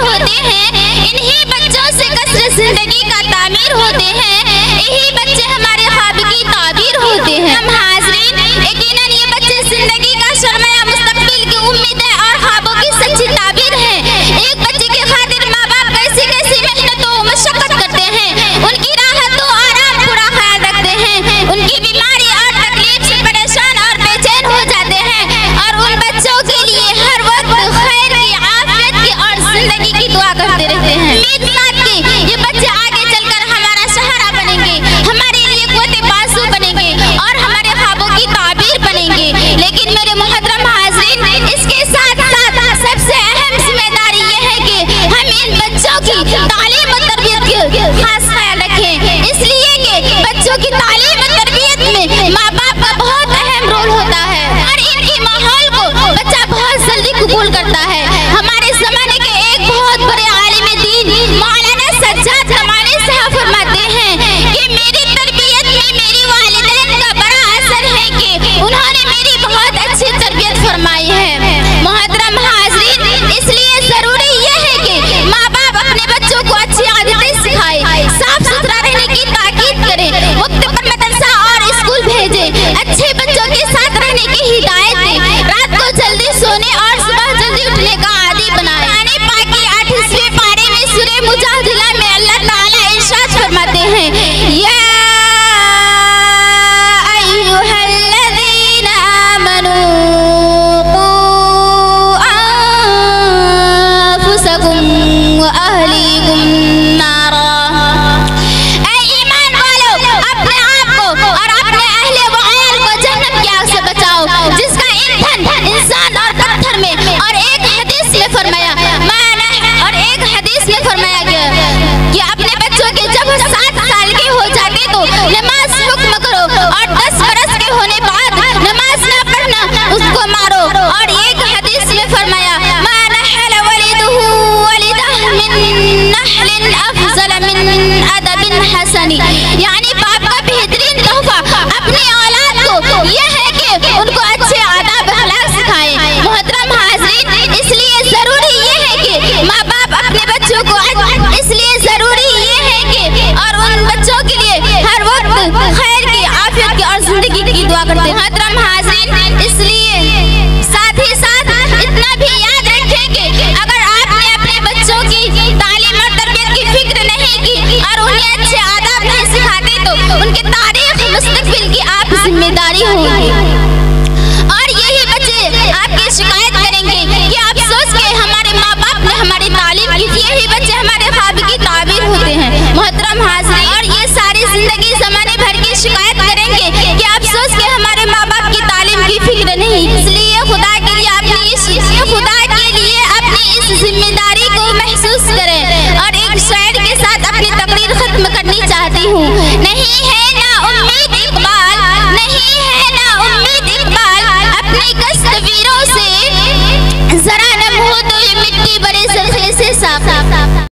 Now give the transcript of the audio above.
ہوتے ہیں، انہی بچوں سے قصر زندگی کا تعمیر ہوتے ہیں، یہی بچے ہمارے خواب کی تعبیر ہوتے ہیں۔ ہم حاضرین، یقیناً یہ بچے زندگی کا سرمایہ، مستقبل کی امیدیں اور خوابوں کی سچی تعبیر ہیں۔ ایک بچے کی خاطر ماں باپ کیسی کیسی محنت و مشقت کرتے ہیں، ان کی راحت و آرام پورا خیال رکھتے ہیں، ان کی بیماری اور تکلیف سے پریشان اور بے چین ہو جاتے ہیں، اور ان بچوں کے لیے ہر وقت خیر کی، عافیت کی اور زندگی کی دعا کرتے رہتے ہیں۔ امید ساتھ کہ یہ بچے آگے چل کر ہمارا سہارا بنیں گے، ہمارے لیے قوت بازو بنیں گے اور ہمارے خوابوں کی تعبیر بنیں گے۔ لیکن میرے محترم حاضرین، اس کے ساتھ ساتھ سب سے اہم ذمہ داری یہ ہے کہ ہم ان بچوں کی تعلیم و تربیت کا خاص خیال رکھیں، اس لیے کہ بچوں کی تعلیم و تربیت میں ماں باپ کا بہت اہم رول ہوتا ہے، اور ان کے ماحول کو بچہ بہت جلدی قبول کرتا ہے۔ ہمارے زمانے کے ایک بہت بڑے عالم دین مولانا سجاد کمالی صاحب فرماتے ہیں کہ میری تربیت میں میری والدین کا بڑا اثر ہے کہ انہوں نے میری بہت اچھی تربیت فرمائی ہے۔ محترم حاضرین، اس لیے ضروری یہ ہے کہ ماں باپ اپنے بچوں کو اچھی عادتیں سکھائیں، صاف ستھرا رہنے کی تاکید کریں، وقت پر مدرسہ اور اسکول بھیجیں، اچھے بچوں کے ساتھ رہنے کی ہدایت دیں، رات کو جلدی سونے اور صبح جلدی اٹھنے کا عادی بنائیں۔ قرآن پاک کی 28ویں پارے میں سورہ مجادلہ میں اللہ تعالیٰ ارشاد فرماتے ہیں، یا ایھا الذین آمنوا قوا انفسکم واہلیکم نارا۔ اے ایمان والو، اپنے آپ کو اور اپنے اہل و عیال کو جہنم کی آگ سے بچاؤ جس کا ایندھن انسان اور پتھر میں، اور ایک حدیث میں فرمایا گیا کہ اپنے بچوں کے جب 7 سال کے ہو جاتے تو نماز حکم کرو، اور 10 برس کے ہونے بعد نماز نہ پڑھنا اس کو مارو، اور ایک حدیث میں فرمایا ما نحل ولده ولده من نحل افضل من ادب حسن، یعنی باپ کا بہترین تحفہ اپنی اولاد کو یہ ہے کہ ان کو اچھے آداب اخلاق سکھائیں۔ محترم حاضرین، اس لیے ضروری یہ ہے کہ ماں باپ اپنے بچوں کو اور ان بچوں کے لیے ہر وقت خیر کی، عافیت کی اور زندگی کی دعا کرتے ہیں۔ محترم حاضرین، اس لیے ساتھ ہی ساتھ اتنا بھی یاد رکھیں کہ اگر آپ نے اپنے بچوں کی تعلیم اور تربیت کی فکر نہیں کی اور انہیں اچھے آداب نہیں سکھاتے تو ان کے تاریخ مستقبل کی آپ ذمہ داری ہوگی، اور یہی بچے آپ کی شکایت کریں گے کہ افسوس کہ ہمارے ماں باپ نے ہماری تعلیم کی تھی۔ یہی بچے ہمارے خواب کی تعبیر ہوتے ہیں۔ محترم حاضرین، اور یہ ساری زندگی